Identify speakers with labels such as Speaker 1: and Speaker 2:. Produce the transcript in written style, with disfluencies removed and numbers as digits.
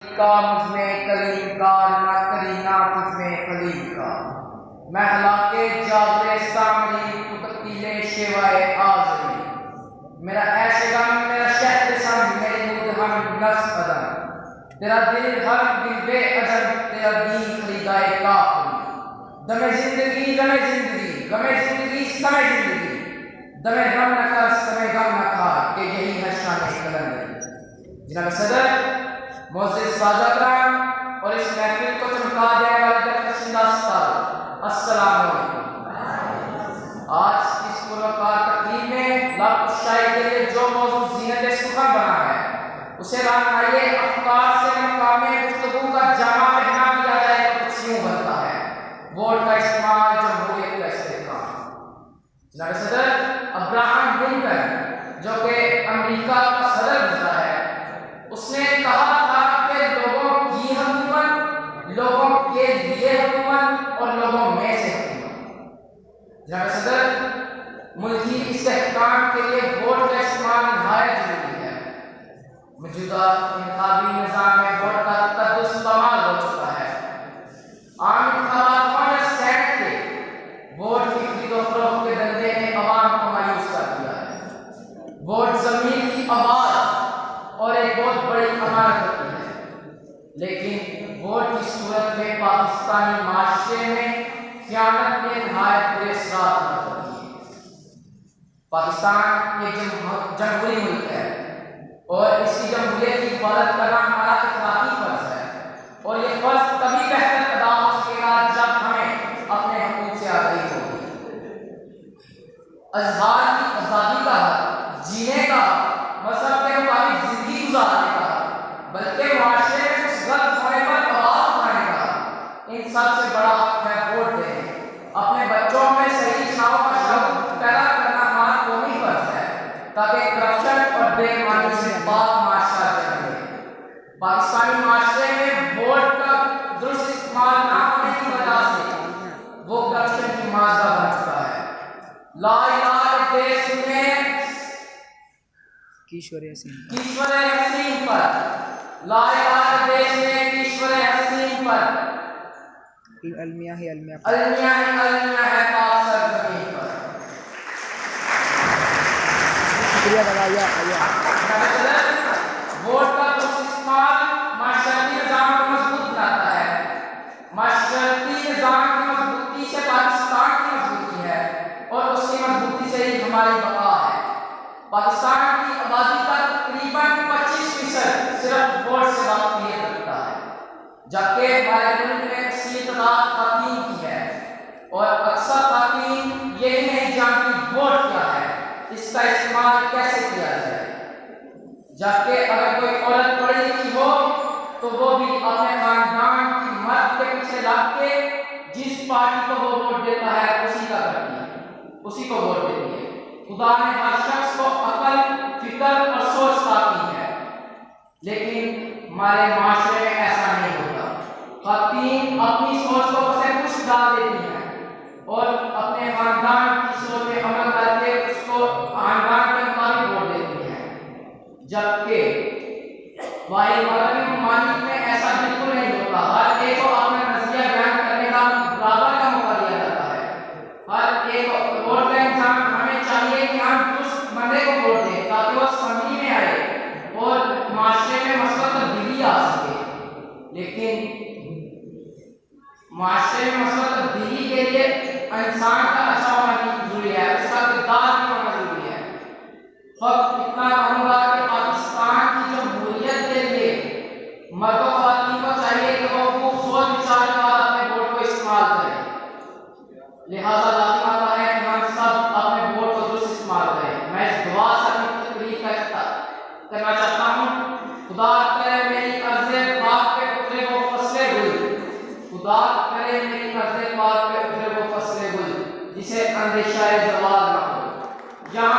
Speaker 1: کا مجھ میں کلیم کا نہ کرینا تجھ میں کلیم کا محلا کے جاغر سامری تو تکیلے شیوائے آزری میرا ایسے غم میرا شہد سم میری مود ہم نفس عدم تیرا دل ہم دل بے عجم تیرا دین خریدائے کافری دم زندگی غم زندگی سمے زندگی دم غم نہ کر سمے غم نہ کھا کہ یہی ہے شان کلندری۔ جناب صدر، معزز سادہ کرام اور اس محفل کو چمکا دینے والے درخشندہ استاد، السلام علیکم۔ آج اس پروکار تقریب میں لب شاعری کے لیے جو موضوع زینت سخن بنا ہے اسے رہنمائی افکار سے مقام گفتگو کا جامع پہنا دیا جائے تو کچھ یوں بنتا ہے: ووٹ کا استعمال، جمہوریت کا استحکام۔ جناب صدر، ابراہم لنکن جو کہ امریکہ کا صدر گزرا ہے، اس نے کہا تھا کہ لوگوں کی حکومت، لوگوں کے لیے حکومت اور لوگوں میں سے حکومت۔ جناب صدر، ملکی استحکام کے لیے ووٹ کا استعمال نہایت ضروری ہے۔ موجودہ انتخابی نظام میں ووٹ کا تقدس پامال ہو چکا ہے۔ عام انتخابات میں سینٹ کے ووٹ کی خرید و فروخت کے دھندے نے عوام کو مایوس کر دیا ہے۔ ووٹ زمین کی آواز اور ایک بہت بڑی امانت ہوتی ہے، لیکن ووٹ کی صورت میں پاکستانی معاشرے میں خیانت میں نہایت برے اثرات ہوتی ہیں۔ پاکستان ایک جمہوری ملک ہے اور اس کی جمہوریت کی حفاظت کرنا ہمارا اخلاقی فرض ہے، اور یہ فرض تبھی بہتر ادا ہو سکے گا جب ہمیں اپنے حقوق سے آگاہی ہوگی۔ اظہار کی آزادی کا حق، جینے کا حق، مذہب کے مطابق زندگی گزارنے کا حق، بلکہ معاشرے میں کچھ غلط ہونے پر آواز اٹھانے کا حق، ان سب سے بڑا حق ہے ووٹ دینے۔ اپنے بچوں میں صحیح چناؤ کا شعور پیدا کرنا ہمارا قومی فرض ہے تاکہ کرپشن اور بے ایمانی سے پاک معاشرہ جنمے۔ پاکستانی معاشرے میں ووٹ کا درست استعمال نہ ہونے کی وجہ سے وہ کرپشن کی ماضرہ بن چکا ہے۔ لا الہ دیش میں کیشور حسین پر، لا الہ دیش میں کیشور حسین پر، المیہ ہے پاک سرزمین پر۔ شکریہ ووٹ کا درست استعمال معاشرتی نظام کو مضبوط بناتا ہے۔ معاشرتی نظام کی مضبوطی سے پاکستان کی مضبوطی ہے اور اس کی مضبوطی سے ہی ہماری بقا ہے۔ پاکستان کی آبادی کا تقریباً 25% صرف ووٹ سے واقفیت رکھتا ہے، جبکہ ہمارے ملک میں اکثریت تعداد خواتین کی ہے اور اکثر خواتین یہی نہیں جانتی ووٹ کیا ہے، اس کا استعمال کیسے کیا جائے۔ جبکہ اگر کوئی عورت پڑھی لکھی ہو تو وہ بھی اپنے خاندان کی مرد کے پیچھے لگ کے جس پارٹی کو وہ ووٹ دیتا ہے اسی کا کرتی ہے، اسی کو ووٹ دیتی ہے۔ خدا نے ہر شخص کو عقل، فکر اور سوچ عطا ہے، لیکن ہمارے معاشرے میں ایسا نہیں ہوتا۔ خواتین اپنی سوچ کو پسے کچھ ڈال دیتی ہیں اور اپنے خاندان کی سوچ پہ عمل کر کے اس کو خاندان کے مطابق ووٹ دیتی ہیں، جبکہ واحد مغربی ممالک میں ایسا بالکل نہیں ہوتا۔ ہر ایک کو اپنا نظریہ بیان کرنے کا برابر کا موقع دیا جاتا ہے۔ ہر ایک ووٹ کا انسان ہمیں چاہیے کہ ہم اس بندے کو ووٹ دیں تاکہ وہ سمجھ میں آئے اور معاشرے میں مثبت تبدیلی آ سکے، لیکن معاشرے میں مثبت تبدیلی کے لیے انسان کا اچھا ہونا ضروری ہے، اس کا کردار بھی ہونا ضروری ہے۔ فقط اتنا کہوں گا کہ پاکستان کی جمہوریت کے لیے مرد و خواتین کو چاہیے کہ وہ خوب سوچ بچار کے بعد اپنے ووٹ کو استعمال کریں۔ لہٰذا لازم آتا ہے کہ ہم سب اپنے ووٹ کو درست استعمال کریں۔ میں اس دعا سے اپنی تقریر کا اختتام کرنا چاہتا ہوں: خدا کرے میری عرض پاک پہ اترے وہ فصل گل، خدا کرے میری عرض پاک پہ اترے وہ فصل گل جسے اندیشہ زوال نہ ہو۔ جہاں